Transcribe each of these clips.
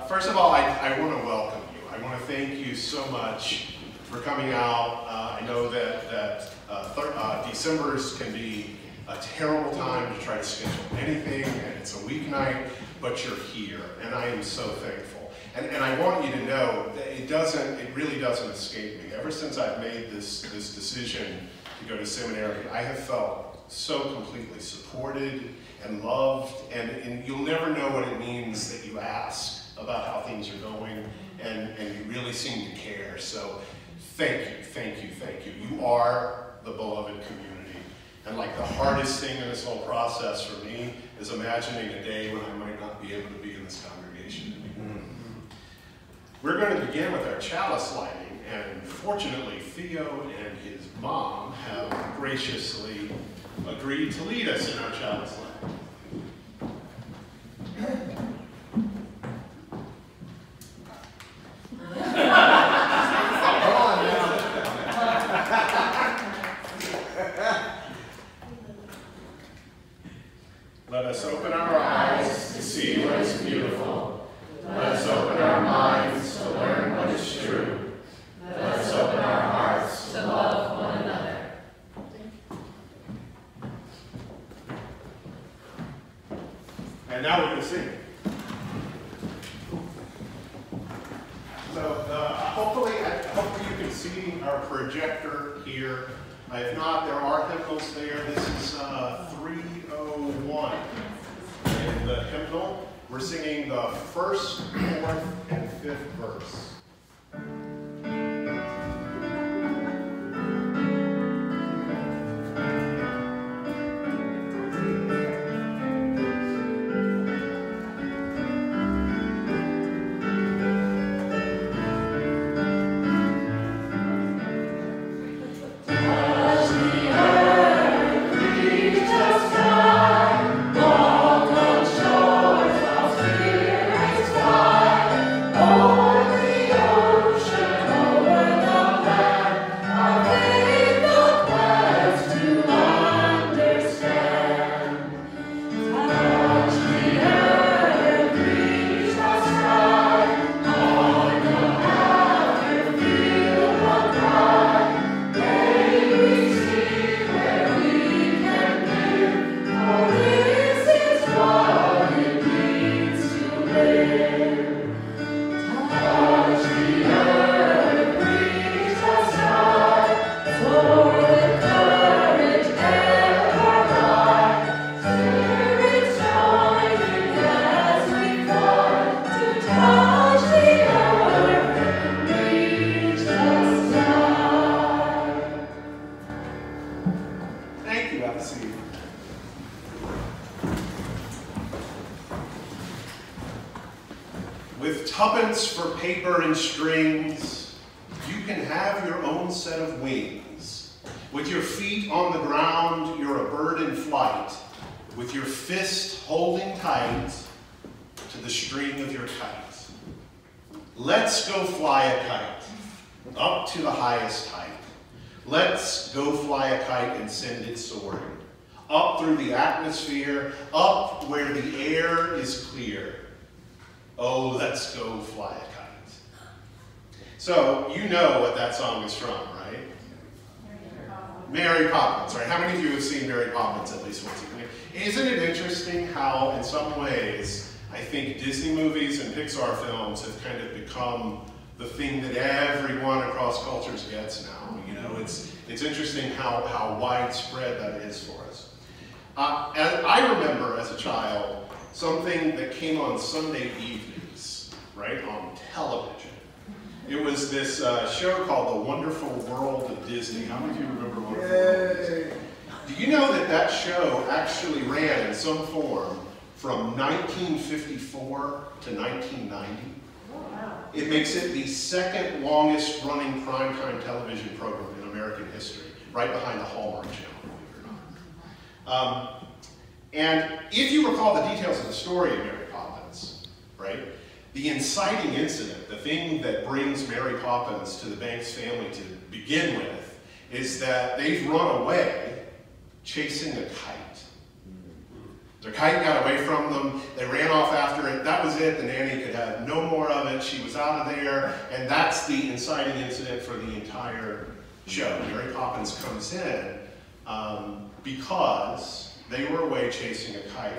First of all, I want to welcome you. I want to thank you so much for coming out. I know that Decembers can be a terrible time to try to schedule anything, and it's a weeknight, but you're here, and I am so thankful. And I want you to know that it really doesn't escape me. Ever since I've made this decision to go to seminary, I have felt so completely supported and loved, and you'll never know what it means that you ask about how things are going, and you really seem to care. So thank you, thank you, thank you. You are the beloved community. And like the hardest thing in this whole process for me is imagining a day when I might not be able to be in this congregation anymore. We're going to begin with our chalice lighting, and fortunately Theo and his mom have graciously agreed to lead us in our chalice lighting. Let us open our eyes to see what is beautiful. Let us open our minds to learn what is true. Let us open our hearts to love one another. And now we're going to sing. So hopefully you can see our projector here. If not, there are hymnals there. This is 301 in the hymnal. We're singing the first, fourth, and fifth verse. With tuppence for paper and strings, you can have your own set of wings. With your feet on the ground, you're a bird in flight. With your fist holding tight to the string of your kite. Let's go fly a kite up to the highest height. Let's go fly a kite and send it soaring up through the atmosphere, up where the air is clear. Oh, let's go fly a kite. So, you know what that song is from, right? Mary Poppins, right? How many of you have seen Mary Poppins at least once? Isn't it interesting how, in some ways, I think Disney movies and Pixar films have kind of become the thing that everyone across cultures gets now. You know, it's interesting how widespread that is for us. And I remember as a child something that came on Sunday evenings, right, on television. It was this show called The Wonderful World of Disney. How many of you remember Wonderful World of Disney? Do you know that that show actually ran in some form from 1954 to 1990? It makes it the second longest running primetime television program in American history, right behind the Hallmark Channel, believe it or not. And if you recall the details of the story of Mary Poppins, right, the inciting incident, the thing that brings Mary Poppins to the Banks family to begin with, is that they've run away chasing a kite. Their kite got away from them, they ran off after it, that was it. The nanny could have no more of it. She was out of there. And that's the inciting incident for the entire show. Mary Poppins comes in because they were away chasing a kite.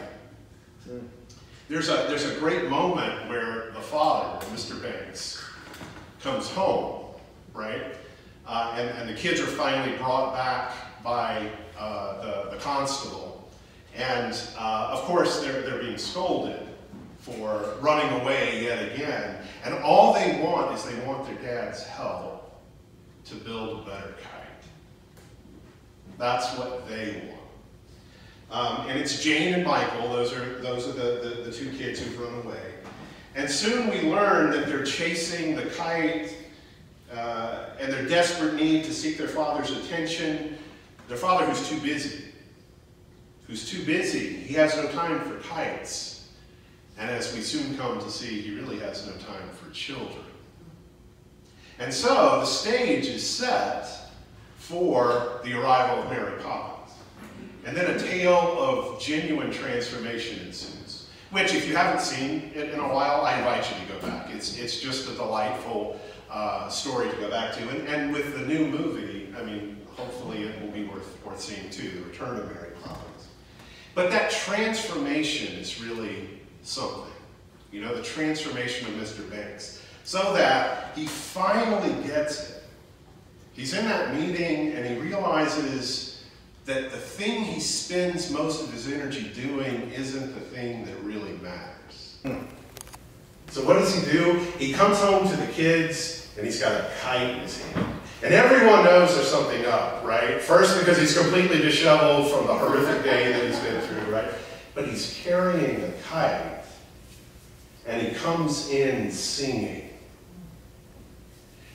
There's a great moment where the father, Mr. Banks, comes home, right? And the kids are finally brought back by the constable. And of course, they're being scolded for running away yet again. And all they want is they want their dad's help to build a better kite. That's what they want. And it's Jane and Michael. Those are the two kids who've run away. And soon we learn that they're chasing the kite and their desperate need to seek their father's attention. Their father who's too busy. He has no time for kites. And as we soon come to see, he really has no time for children. And so the stage is set for the arrival of Mary Poppins. And then a tale of genuine transformation ensues, which if you haven't seen it in a while, I invite you to go back. It's just a delightful story to go back to. And with the new movie, I mean, hopefully it will be worth seeing too, The Return of Mary Poppins. But that transformation is really something. You know, the transformation of Mr. Banks. So that he finally gets it. He's in that meeting and he realizes that the thing he spends most of his energy doing isn't the thing that really matters. So what does he do? He comes home to the kids and he's got a kite in his hand. And everyone knows there's something up, right? First because he's completely disheveled from the horrific day that he's been through, right? But he's carrying a kite and he comes in singing.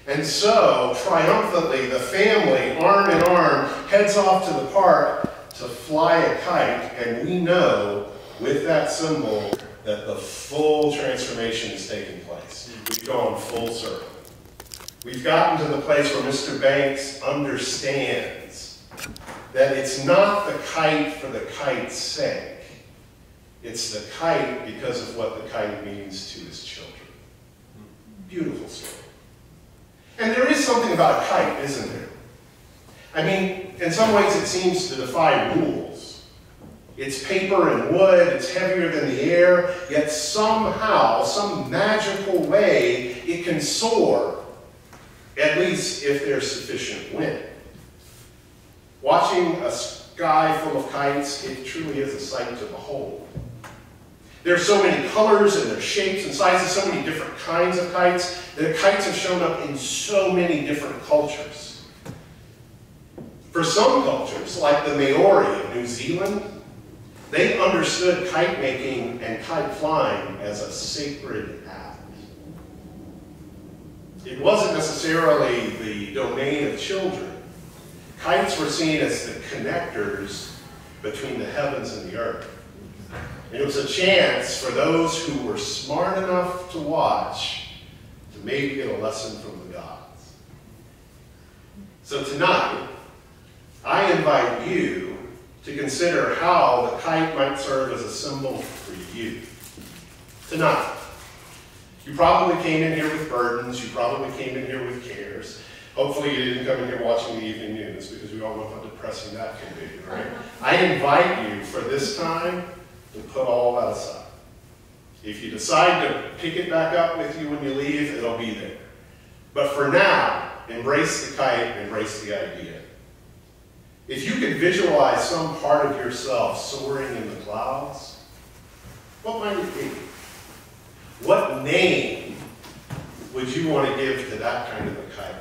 And so, triumphantly, the family, arm in arm, heads off to the park to fly a kite, and we know, with that symbol, that the full transformation is taking place. We've gone full circle. We've gotten to the place where Mr. Banks understands that it's not the kite for the kite's sake. It's the kite because of what the kite means to his children. Beautiful story. And there is something about a kite, isn't there? I mean, in some ways it seems to defy rules. It's paper and wood, it's heavier than the air, yet somehow, some magical way, it can soar, at least if there's sufficient wind. Watching a sky full of kites, it truly is a sight to behold. There are so many colors and their shapes and sizes, so many different kinds of kites, that kites have shown up in so many different cultures. For some cultures, like the Maori of New Zealand, they understood kite making and kite flying as a sacred act. It wasn't necessarily the domain of children. Kites were seen as the connectors between the heavens and the earth. And it was a chance for those who were smart enough to watch to maybe get a lesson from the gods. So tonight, I invite you to consider how the kite might serve as a symbol for you. Tonight. You probably came in here with burdens. You probably came in here with cares. Hopefully you didn't come in here watching the evening news because we all know how depressing that can be, right? I invite you for this time to put all that aside. If you decide to pick it back up with you when you leave, it'll be there. But for now, embrace the kite, embrace the idea. If you could visualize some part of yourself soaring in the clouds, what might it be? What name would you want to give to that kind of a kite?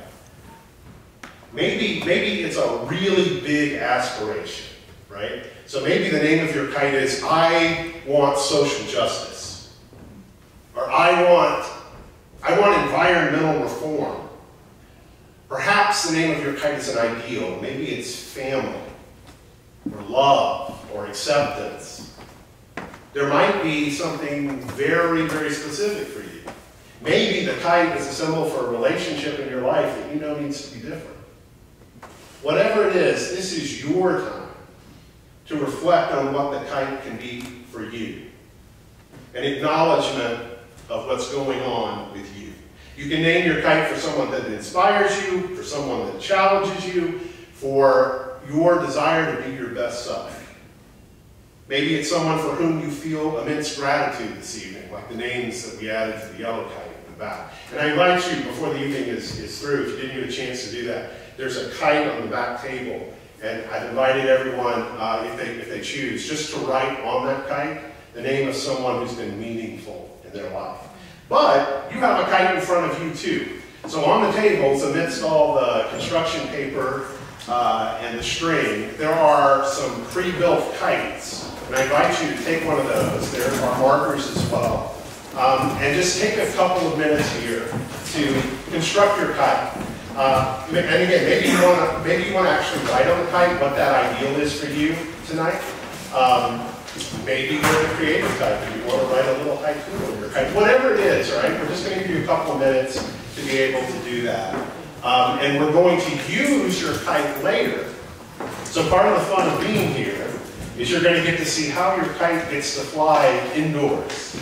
Maybe it's a really big aspiration, right? So maybe the name of your kite is, I want social justice. Or I want environmental reform. Perhaps the name of your kite is an ideal. Maybe it's family, or love, or acceptance. There might be something very, very specific for you. Maybe the kite is a symbol for a relationship in your life that you know needs to be different. Whatever it is, this is your time to reflect on what the kite can be for you. An acknowledgement of what's going on with you. You can name your kite for someone that inspires you, for someone that challenges you, for your desire to be your best self. Maybe it's someone for whom you feel immense gratitude this evening, like the names that we added to the yellow kite in the back. And I invite you, before the evening is through, if you didn't get a chance to do that, there's a kite on the back table. And I've invited everyone, if they choose, just to write on that kite the name of someone who's been meaningful in their life. But you have a kite in front of you too. So on the tables, amidst all the construction paper and the string, there are some pre-built kites. And I invite you to take one of those. There are markers as well. And just take a couple of minutes here to construct your kite. And again, maybe you want to actually write on the kite what that ideal is for you tonight. Maybe you're a creative type and you want to write a little haiku on your kite. Whatever it is, right? We're just going to give you a couple of minutes to be able to do that. And we're going to use your kite later. So part of the fun of being here is you're going to get to see how your kite gets to fly indoors.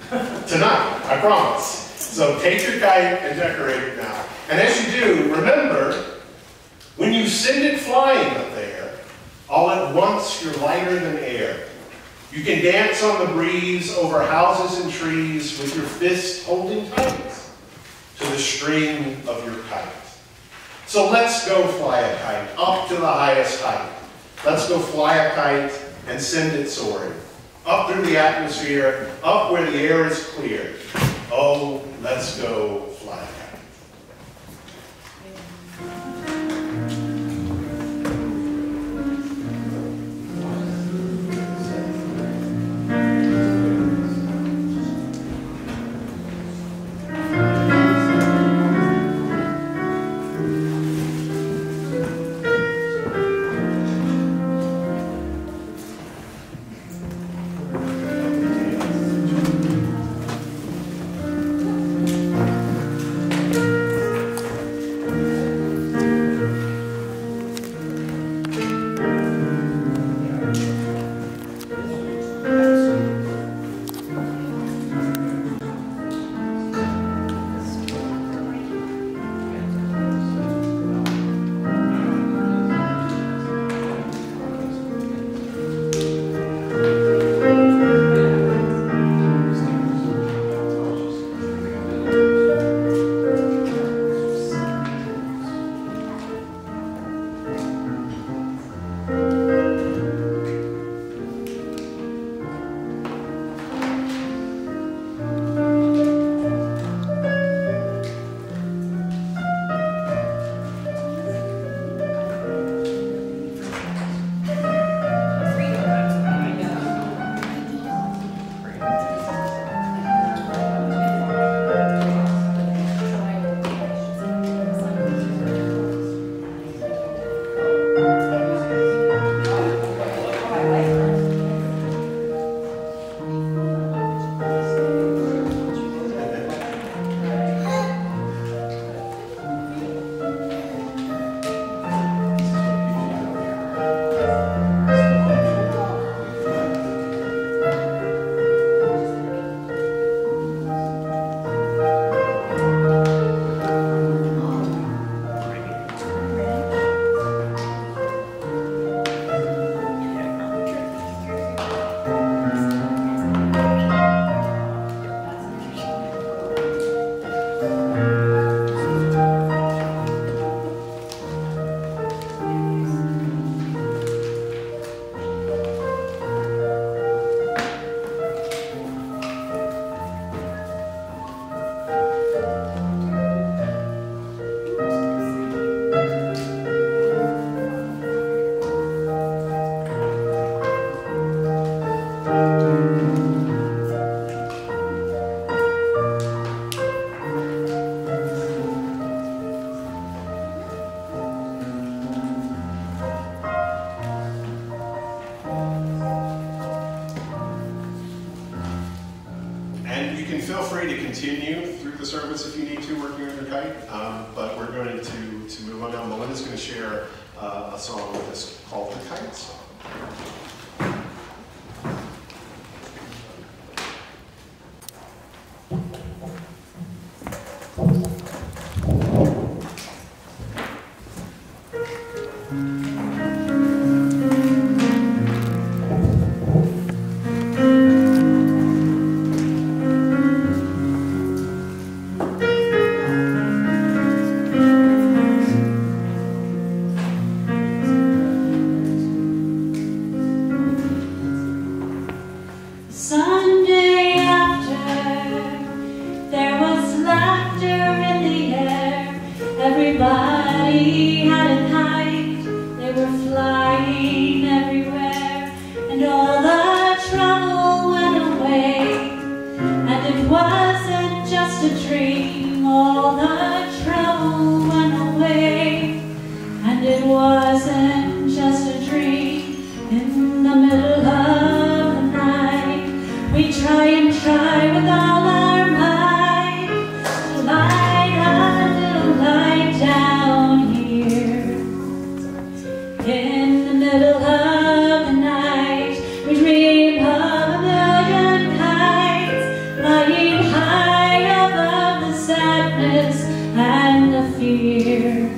Tonight, I promise. So take your kite and decorate it now. And as you do, remember, when you send it flying up there, all at once you're lighter than air. You can dance on the breeze over houses and trees with your fist holding tight to the string of your kite. So let's go fly a kite up to the highest height. Let's go fly a kite and send it soaring. Up through the atmosphere, up where the air is clear. Oh, let's go fly a kite. Feel free to continue through the service if you need to, working on your kite, but we're going to move on now. Melinda's going to share a song with us called the Kite Song. It wasn't just a dream, all the trouble went away. And it wasn't just a dream, in the middle of the night, we try and try with all our might to light a little light down here. In the middle of the night, we dream of a million kites flying high above the sadness and the fear.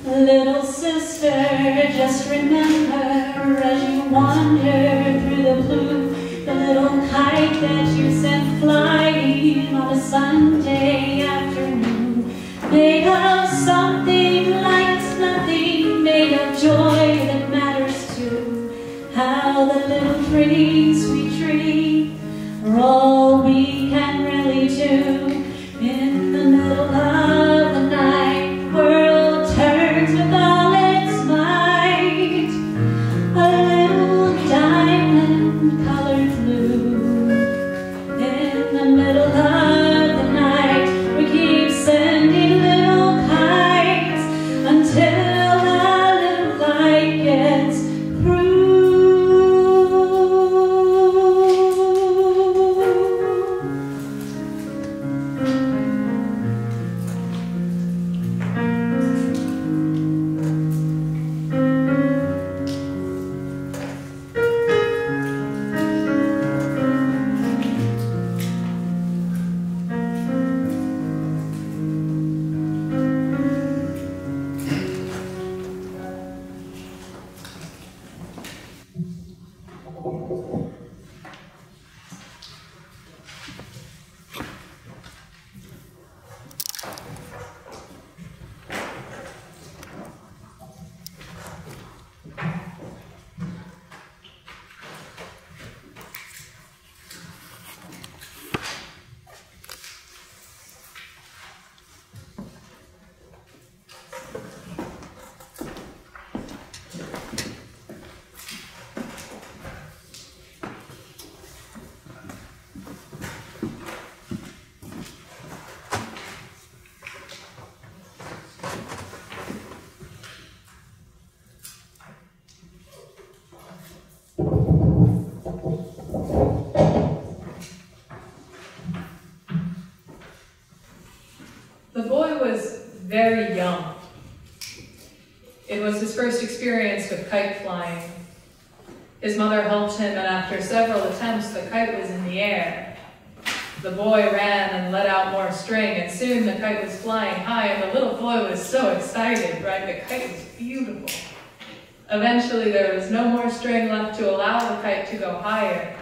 Little sister, just remember as you wander through the blue, the little kite that you sent flying on a Sunday afternoon, made of something like nothing, made of joy that matters too. How the little dreams we dream are all we can really do. In the middle of the night, the world turns with all its might, a little diamond-colored blue. In the middle of the night, we keep sending little kites until a little light gets through. The boy was very young. It was his first experience with kite flying. His mother helped him, and after several attempts, the kite was in the air. The boy ran and let out more string, and soon the kite was flying high, and the little boy was so excited, right? The kite was beautiful. Eventually, there was no more string left to allow the kite to go higher.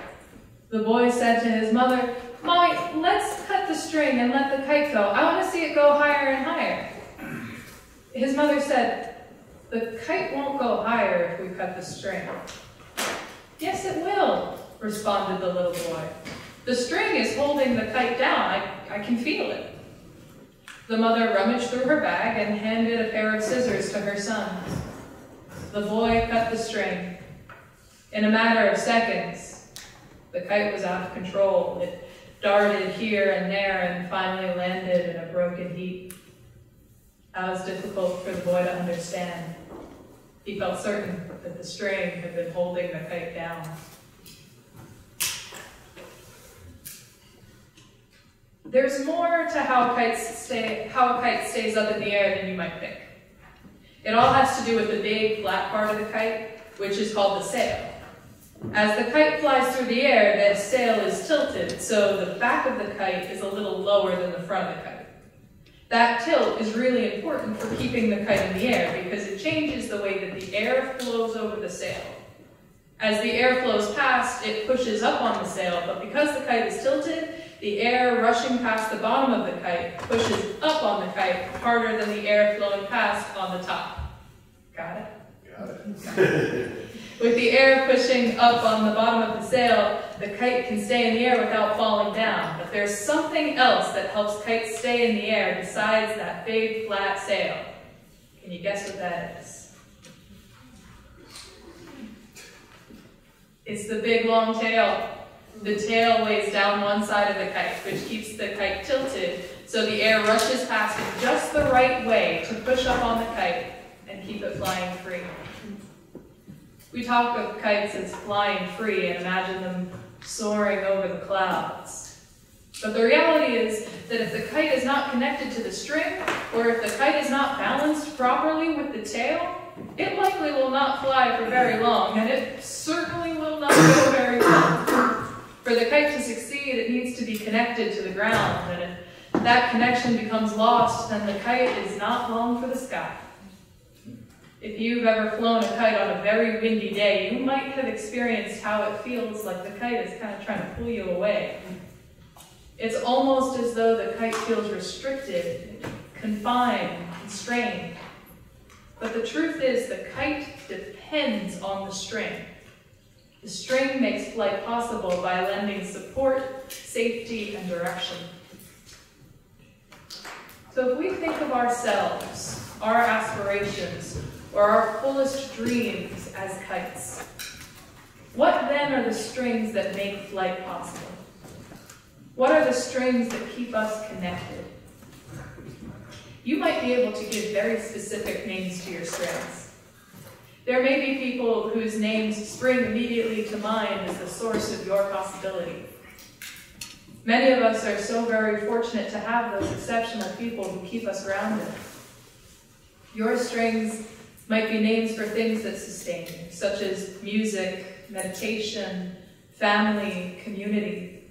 The boy said to his mother, "Mommy, let's cut the string and let the kite go. I want to see it go higher and higher." His mother said, "The kite won't go higher if we cut the string." "Yes, it will," responded the little boy. "The string is holding the kite down. I can feel it." The mother rummaged through her bag and handed a pair of scissors to her son. The boy cut the string. In a matter of seconds, the kite was out of control. It darted here and there and finally landed in a broken heap. That was difficult for the boy to understand. He felt certain that the string had been holding the kite down. There's more to how a kite stays up in the air than you might think. It all has to do with the big flat part of the kite, which is called the sail. As the kite flies through the air, the sail is tilted, so the back of the kite is a little lower than the front of the kite. That tilt is really important for keeping the kite in the air because it changes the way that the air flows over the sail. As the air flows past, it pushes up on the sail, but because the kite is tilted, the air rushing past the bottom of the kite pushes up on the kite harder than the air flowing past on the top. Got it? With the air pushing up on the bottom of the sail, the kite can stay in the air without falling down. But there's something else that helps kites stay in the air besides that big flat sail. Can you guess what that is? It's the big long tail. The tail weighs down one side of the kite, which keeps the kite tilted so the air rushes past it just the right way to push up on the kite and keep it flying free. We talk of kites as flying free and imagine them soaring over the clouds. But the reality is that if the kite is not connected to the string, or if the kite is not balanced properly with the tail, it likely will not fly for very long, and it certainly will not go very far. For the kite to succeed, it needs to be connected to the ground, and if that connection becomes lost, then the kite is not long for the sky. If you've ever flown a kite on a very windy day, you might have experienced how it feels like the kite is kind of trying to pull you away. It's almost as though the kite feels restricted, confined, constrained. But the truth is, the kite depends on the string. The string makes flight possible by lending support, safety, and direction. So if we think of ourselves, our aspirations, or our fullest dreams as kites, what then are the strings that make flight possible? What are the strings that keep us connected? You might be able to give very specific names to your strings. There may be people whose names spring immediately to mind as the source of your possibility. Many of us are so very fortunate to have those exceptional people who keep us grounded. Your strings might be names for things that sustain you, such as music, meditation, family, community.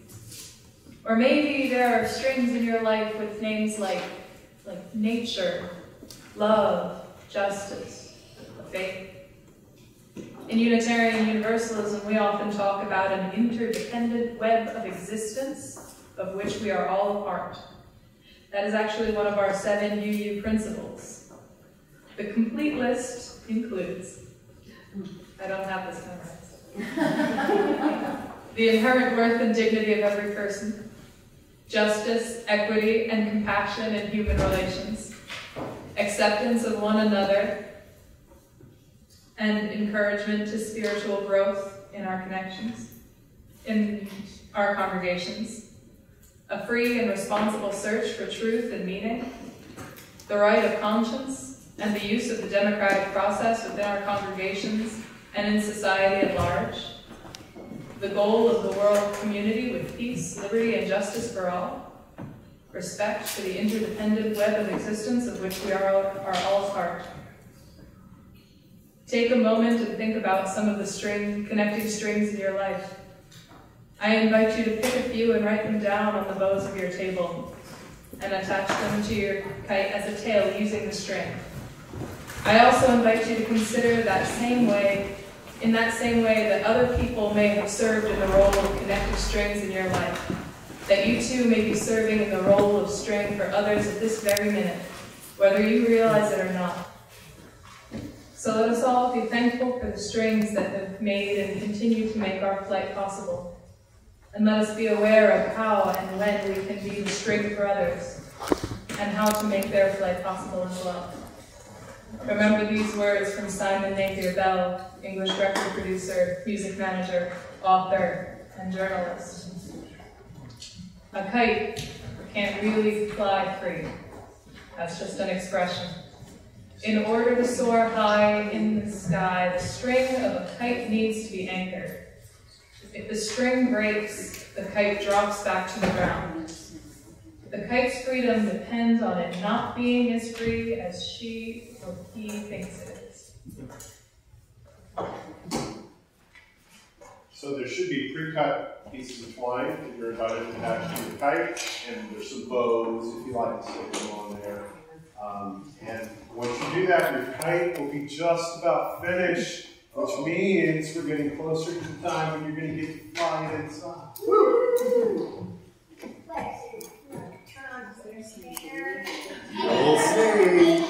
Or maybe there are strings in your life with names like nature, love, justice, faith. In Unitarian Universalism, we often talk about an interdependent web of existence of which we are all a part. That is actually one of our 7 UU principles. The complete list includes, I don't have this memorized, the inherent worth and dignity of every person, justice, equity, and compassion in human relations, acceptance of one another, and encouragement to spiritual growth in our connections, in our congregations, a free and responsible search for truth and meaning, the right of conscience, and the use of the democratic process within our congregations and in society at large, the goal of the world community with peace, liberty, and justice for all, respect for the interdependent web of existence of which we are all part. Take a moment and think about some of the connecting strings in your life. I invite you to pick a few and write them down on the bows of your table and attach them to your kite as a tail using the string. I also invite you to consider in that same way that other people may have served in the role of connected strings in your life, that you too may be serving in the role of string for others at this very minute, whether you realize it or not. So let us all be thankful for the strings that have made and continue to make our flight possible. And let us be aware of how and when we can be the string for others, and how to make their flight possible as well. Remember these words from Simon Napier Bell, English record producer, music manager, author, and journalist. A kite can't really fly free. That's just an expression. In order to soar high in the sky, the string of a kite needs to be anchored. If the string breaks, the kite drops back to the ground. The kite's freedom depends on it not being as free as she or he thinks it is. So there should be pre-cut pieces of twine that you're invited to attach to your kite, and there's some bows if you like to stick them on there. And once you do that, your kite will be just about finished, which means we're getting closer to the time when you're going to get to fly it inside. Woo! We'll see.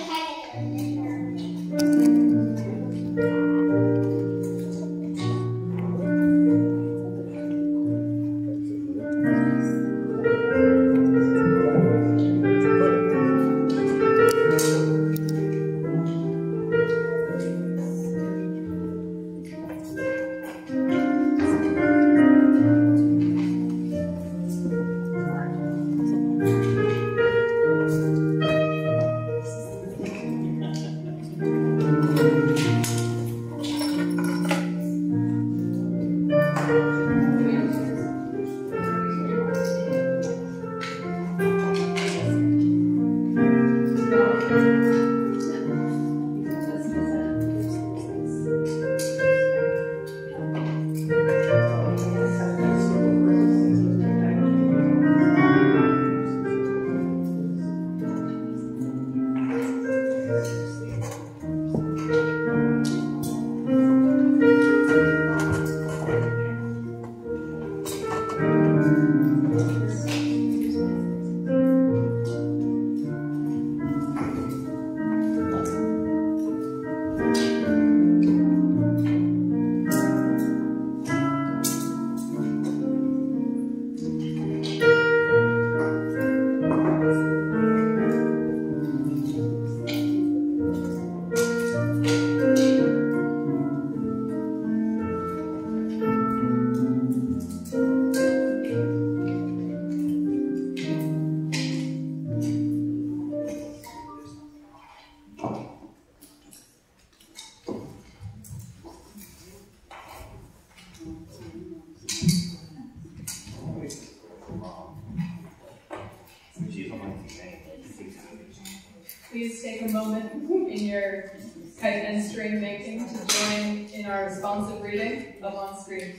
please take a moment in your kite and string making to join in our responsive reading up on screen.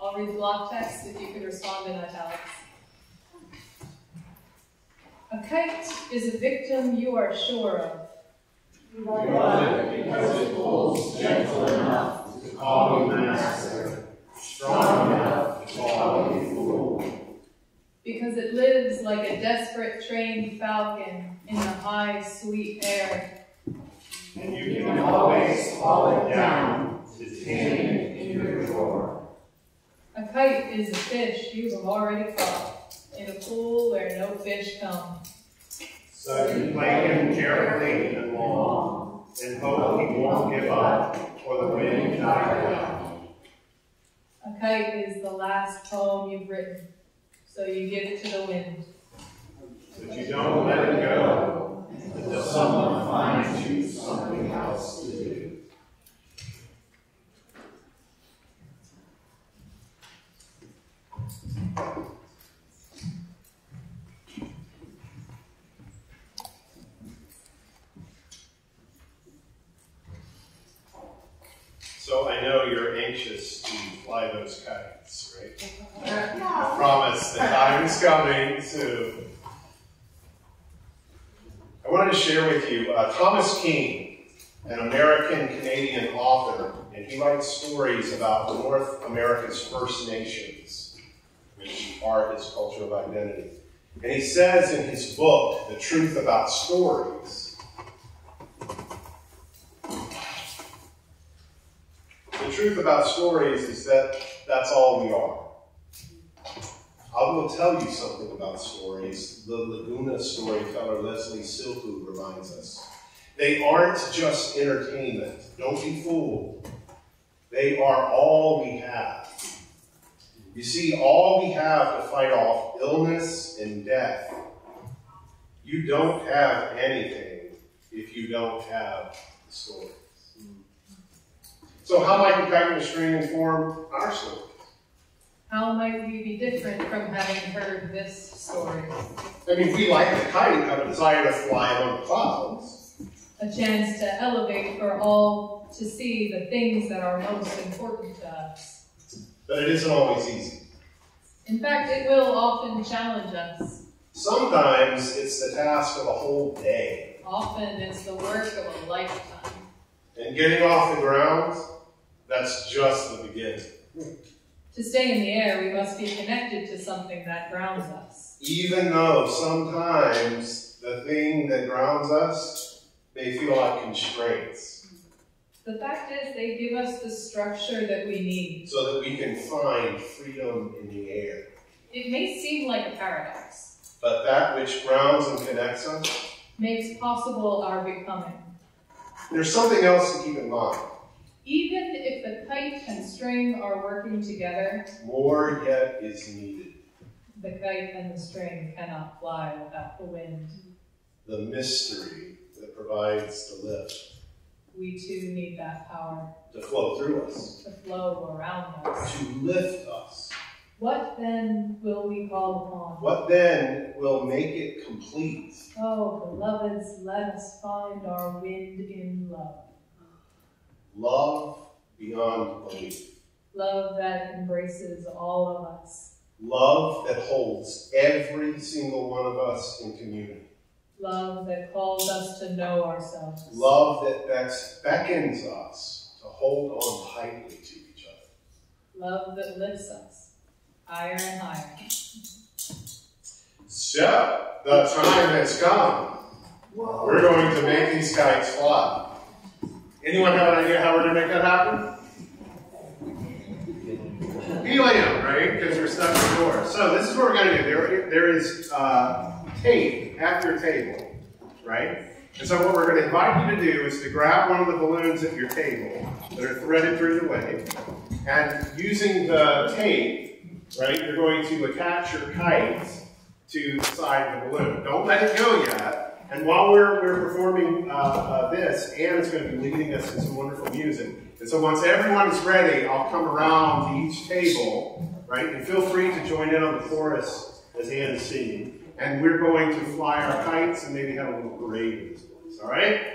I'll read the block text if you could respond in italics. A kite is a victim you are sure of. You love it because it pulls gentle enough to call you master, strong enough to call you fool. Because it lives like a desperate trained falcon in the high, sweet air. And you can always haul it down to tame it in your drawer. A kite is a fish you have already caught in a pool where no fish come. So you play him carefully and long, and hope he won't give up, or the wind die down. A kite is the last poem you've written, so you give it to the wind. But you don't let it go until someone finds you something else to do. So I know you're anxious to fly those kites, right? I promise the time is coming soon. I wanted to share with you Thomas King, an American-Canadian author, and he writes stories about North America's First Nations, which are his culture of identity. And he says in his book, The Truth About Stories, the truth about stories is that that's all we are. I will tell you something about stories. The Laguna storyteller Leslie Silku reminds us. They aren't just entertainment. Don't be fooled. They are all we have. You see, all we have to fight off illness and death. You don't have anything if you don't have the stories. So how might the kite and the string inform our stories? How might we be different from having heard this story? I mean, we, like the kite, have a desire to fly on the clouds. A chance to elevate for all to see the things that are most important to us. But it isn't always easy. In fact, it will often challenge us. Sometimes it's the task of a whole day. Often it's the work of a lifetime. And getting off the ground, that's just the beginning. To stay in the air, we must be connected to something that grounds us. Even though sometimes the thing that grounds us may feel like constraints. The fact is, they give us the structure that we need. So that we can find freedom in the air. It may seem like a paradox. But that which grounds and connects us makes possible our becoming. There's something else to keep in mind. Even if the kite and string are working together, more yet is needed. The kite and the string cannot fly without the wind. The mystery that provides the lift. We too need that power. To flow through us. To flow around us. To lift us. What then will we call upon? What then will make it complete? Oh, beloveds, let us find our wind in love. Love beyond belief. Love that embraces all of us. Love that holds every single one of us in community. Love that calls us to know ourselves. Love that beckons us to hold on tightly to each other. Love that lifts us higher and higher. So, the time has come. Whoa. We're going to make these kites fly. Anyone have an idea how we're going to make that happen? Helium, right? Because we're stuck indoors. So this is what we're going to do. There is tape at your table, right? And so what we're going to invite you to do is to grab one of the balloons at your table that are threaded through the wave, and using the tape, right, you're going to attach your kite to the side of the balloon. Don't let it go yet. And while we're performing this, Anne's going to be leading us in some wonderful music. And so once everyone is ready, I'll come around to each table, right? And feel free to join in on the chorus as Anne is singing. and we're going to fly our kites and maybe have a little parade in this place, all right?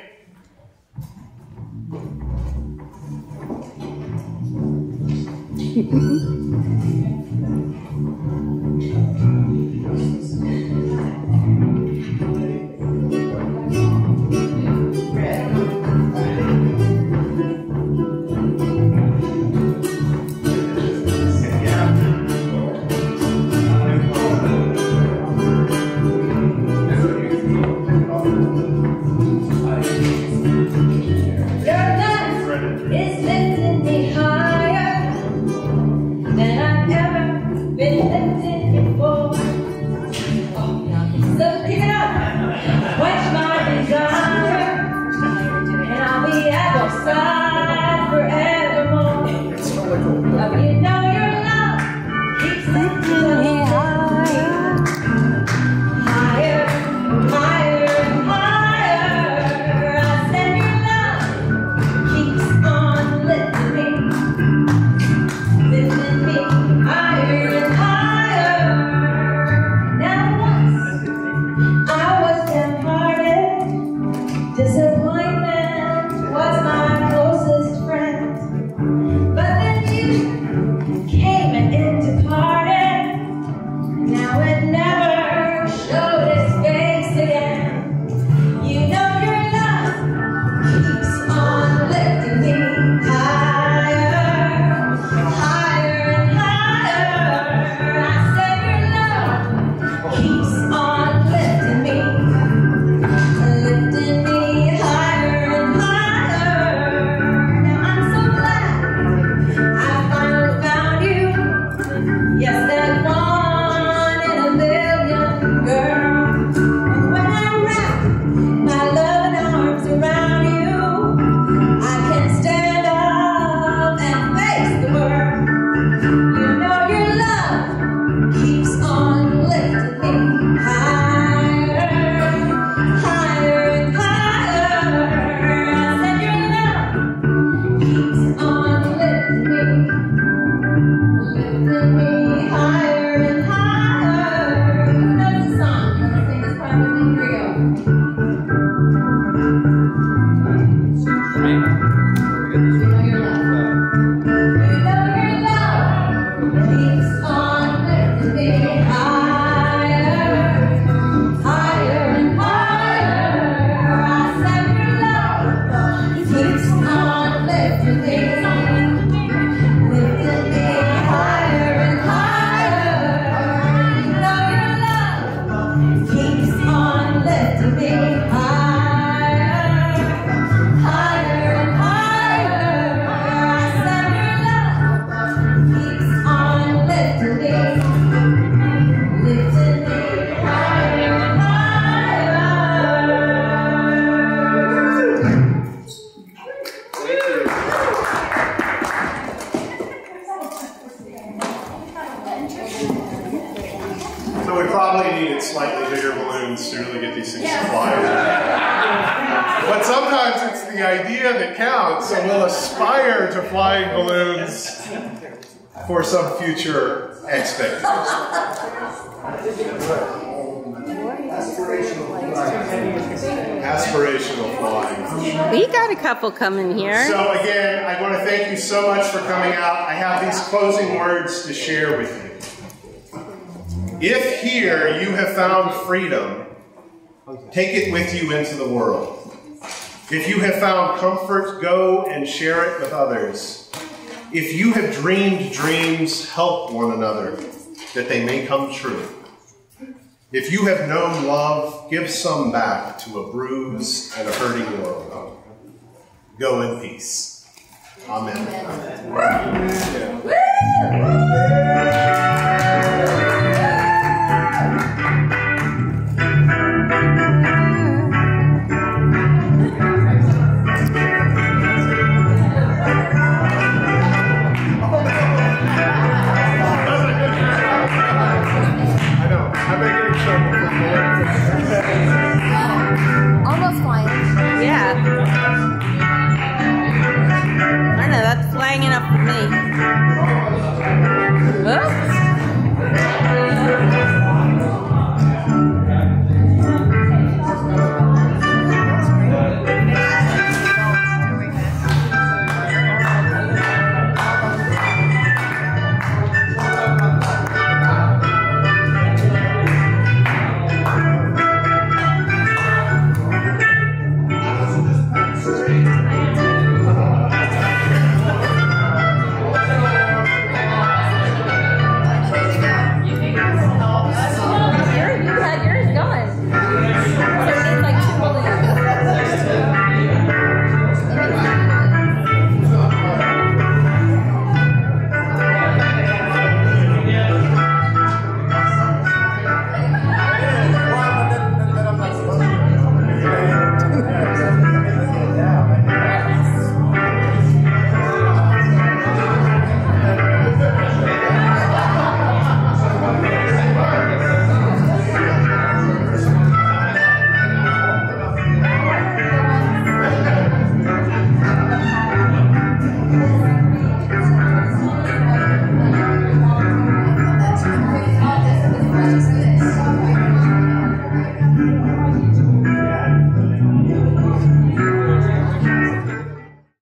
For some future expectation. Aspirational flying. We got a couple coming here. So again, I want to thank you so much for coming out. I have these closing words to share with you. If here you have found freedom, take it with you into the world. If you have found comfort, go and share it with others. If you have dreamed dreams, help one another, that they may come true. If you have known love, give some back to a bruised and a hurting world. Go in peace. Amen. Amen.